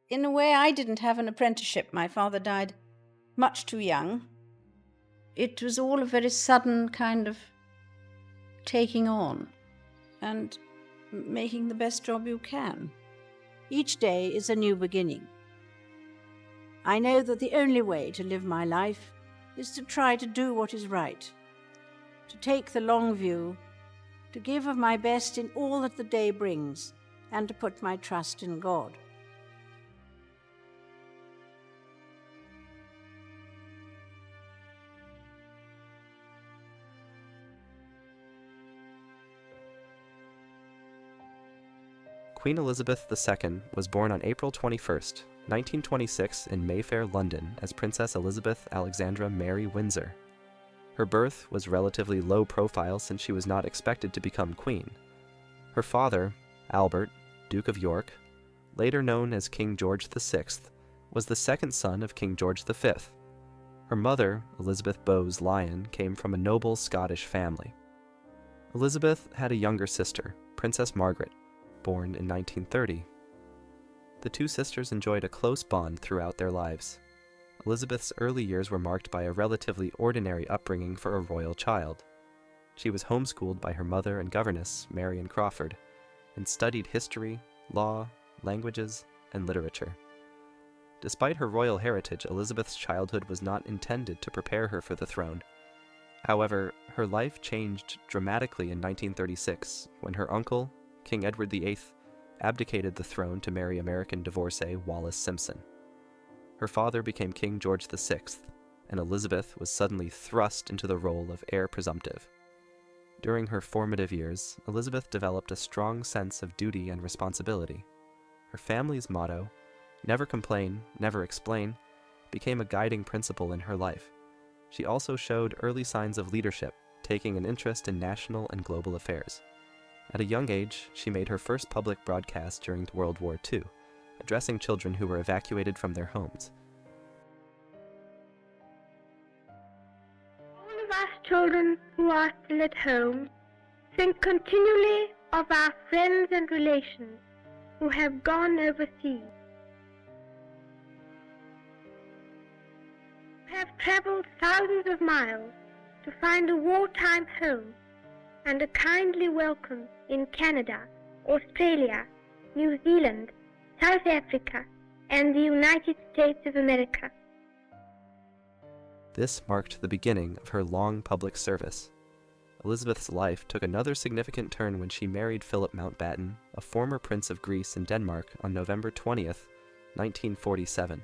In a way, I didn't have an apprenticeship. My father died much too young. It was all a very sudden kind of taking on and making the best job you can. Each day is a new beginning. I know that the only way to live my life is to try to do what is right, to take the long view, to give of my best in all that the day brings, and to put my trust in God. Queen Elizabeth II was born on April 21st, 1926 in Mayfair, London as Princess Elizabeth Alexandra Mary Windsor. Her birth was relatively low profile since she was not expected to become queen. Her father, Albert, Duke of York, later known as King George VI, was the second son of King George V. Her mother, Elizabeth Bowes Lyon, came from a noble Scottish family. Elizabeth had a younger sister, Princess Margaret, born in 1930. The two sisters enjoyed a close bond throughout their lives. Elizabeth's early years were marked by a relatively ordinary upbringing for a royal child. She was homeschooled by her mother and governess, Marion Crawford, and studied history, law, languages, and literature. Despite her royal heritage, Elizabeth's childhood was not intended to prepare her for the throne. However, her life changed dramatically in 1936 when her uncle, King Edward VIII, abdicated the throne to marry American divorcee Wallis Simpson. Her father became King George VI, and Elizabeth was suddenly thrust into the role of heir presumptive. During her formative years, Elizabeth developed a strong sense of duty and responsibility. Her family's motto, "Never complain, never explain," became a guiding principle in her life. She also showed early signs of leadership, taking an interest in national and global affairs. At a young age, she made her first public broadcast during World War II, addressing children who were evacuated from their homes. All of us children who are still at home think continually of our friends and relations who have gone overseas, who have traveled thousands of miles to find a wartime home and a kindly welcome in Canada, Australia, New Zealand, South Africa, and the United States of America. This marked the beginning of her long public service. Elizabeth's life took another significant turn when she married Philip Mountbatten, a former Prince of Greece and Denmark, on November 20th, 1947.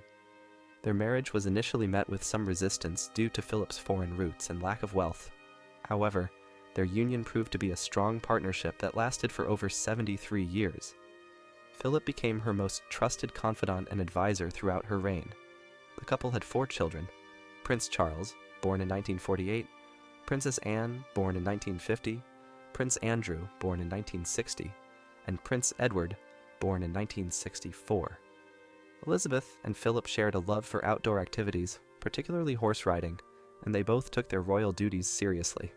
Their marriage was initially met with some resistance due to Philip's foreign roots and lack of wealth. However, their union proved to be a strong partnership that lasted for over 73 years. Philip became her most trusted confidant and advisor throughout her reign. The couple had 4 children: Prince Charles, born in 1948, Princess Anne, born in 1950, Prince Andrew, born in 1960, and Prince Edward, born in 1964. Elizabeth and Philip shared a love for outdoor activities, particularly horse riding, and they both took their royal duties seriously.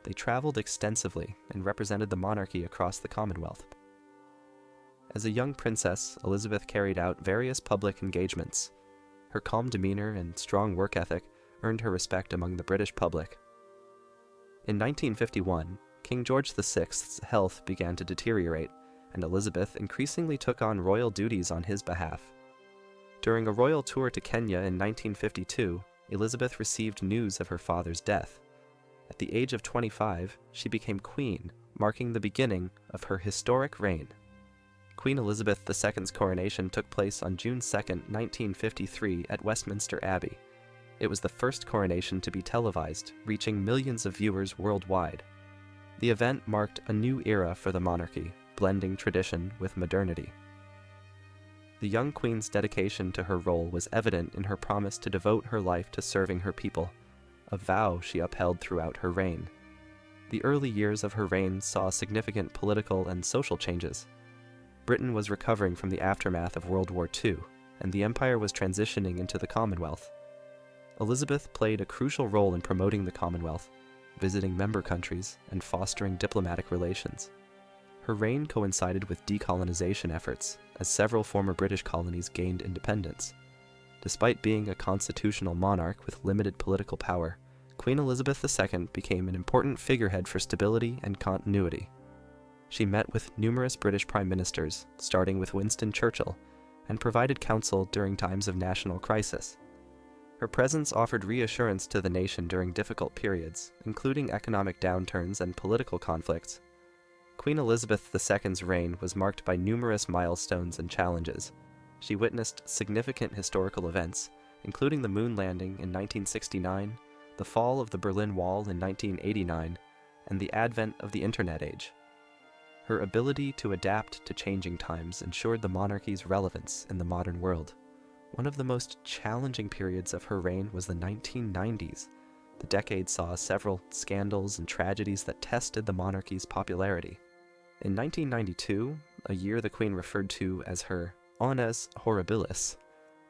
They traveled extensively and represented the monarchy across the Commonwealth. As a young princess, Elizabeth carried out various public engagements. Her calm demeanor and strong work ethic earned her respect among the British public. In 1951, King George VI's health began to deteriorate, and Elizabeth increasingly took on royal duties on his behalf. During a royal tour to Kenya in 1952, Elizabeth received news of her father's death. At the age of 25, she became queen, marking the beginning of her historic reign. Queen Elizabeth II's coronation took place on June 2, 1953 at Westminster Abbey. It was the first coronation to be televised, reaching millions of viewers worldwide. The event marked a new era for the monarchy, blending tradition with modernity. The young queen's dedication to her role was evident in her promise to devote her life to serving her people, a vow she upheld throughout her reign. The early years of her reign saw significant political and social changes. Britain was recovering from the aftermath of World War II, and the empire was transitioning into the Commonwealth. Elizabeth played a crucial role in promoting the Commonwealth, visiting member countries, and fostering diplomatic relations. Her reign coincided with decolonization efforts, as several former British colonies gained independence. Despite being a constitutional monarch with limited political power, Queen Elizabeth II became an important figurehead for stability and continuity. She met with numerous British prime ministers, starting with Winston Churchill, and provided counsel during times of national crisis. Her presence offered reassurance to the nation during difficult periods, including economic downturns and political conflicts. Queen Elizabeth II's reign was marked by numerous milestones and challenges. She witnessed significant historical events, including the moon landing in 1969, the fall of the Berlin Wall in 1989, and the advent of the Internet age. Her ability to adapt to changing times ensured the monarchy's relevance in the modern world. One of the most challenging periods of her reign was the 1990s. The decade saw several scandals and tragedies that tested the monarchy's popularity. In 1992, a year the Queen referred to as her annus horribilis,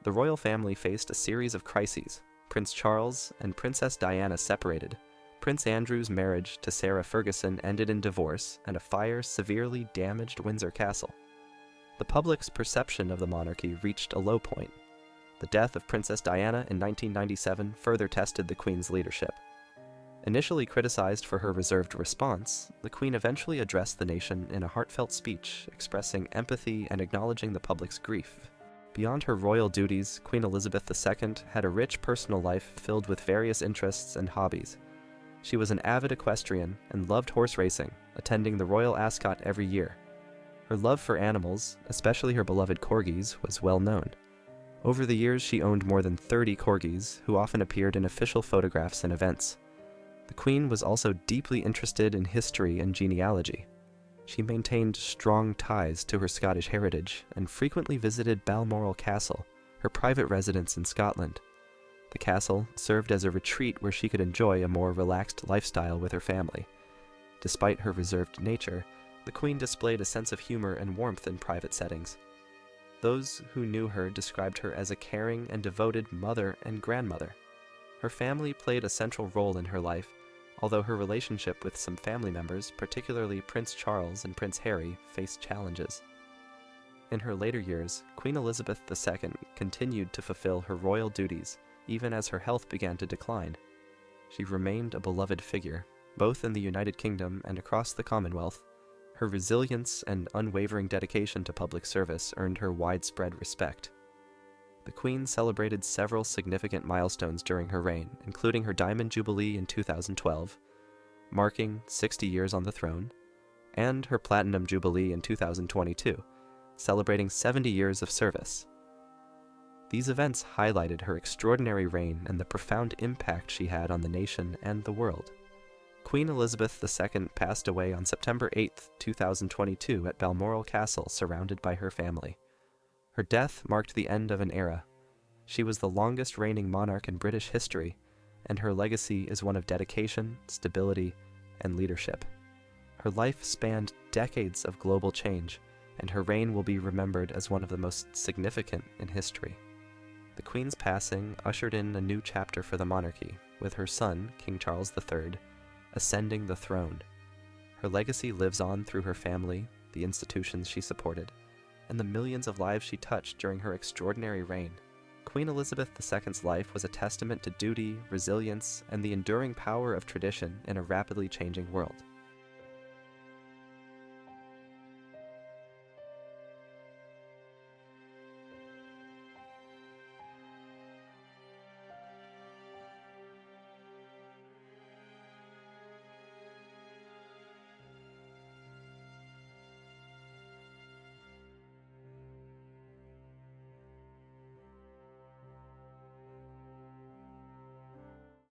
the royal family faced a series of crises. Prince Charles and Princess Diana separated. Prince Andrew's marriage to Sarah Ferguson ended in divorce, and a fire severely damaged Windsor Castle. The public's perception of the monarchy reached a low point. The death of Princess Diana in 1997 further tested the Queen's leadership. Initially criticized for her reserved response, the Queen eventually addressed the nation in a heartfelt speech, expressing empathy and acknowledging the public's grief. Beyond her royal duties, Queen Elizabeth II had a rich personal life filled with various interests and hobbies. She was an avid equestrian and loved horse racing, attending the Royal Ascot every year. Her love for animals, especially her beloved corgis, was well known. Over the years, she owned more than 30 corgis, who often appeared in official photographs and events. The Queen was also deeply interested in history and genealogy. She maintained strong ties to her Scottish heritage and frequently visited Balmoral Castle, her private residence in Scotland. The castle served as a retreat where she could enjoy a more relaxed lifestyle with her family. Despite her reserved nature, the Queen displayed a sense of humor and warmth in private settings. Those who knew her described her as a caring and devoted mother and grandmother. Her family played a central role in her life, although her relationship with some family members, particularly Prince Charles and Prince Harry, faced challenges. In her later years, Queen Elizabeth II continued to fulfill her royal duties, even as her health began to decline. She remained a beloved figure, both in the United Kingdom and across the Commonwealth. Her resilience and unwavering dedication to public service earned her widespread respect. The Queen celebrated several significant milestones during her reign, including her Diamond Jubilee in 2012, marking 60 years on the throne, and her Platinum Jubilee in 2022, celebrating 70 years of service. These events highlighted her extraordinary reign and the profound impact she had on the nation and the world. Queen Elizabeth II passed away on September 8, 2022 at Balmoral Castle, surrounded by her family. Her death marked the end of an era. She was the longest reigning monarch in British history, and her legacy is one of dedication, stability, and leadership. Her life spanned decades of global change, and her reign will be remembered as one of the most significant in history. The Queen's passing ushered in a new chapter for the monarchy, with her son, King Charles III, ascending the throne. Her legacy lives on through her family, the institutions she supported, and the millions of lives she touched during her extraordinary reign. Queen Elizabeth II's life was a testament to duty, resilience, and the enduring power of tradition in a rapidly changing world.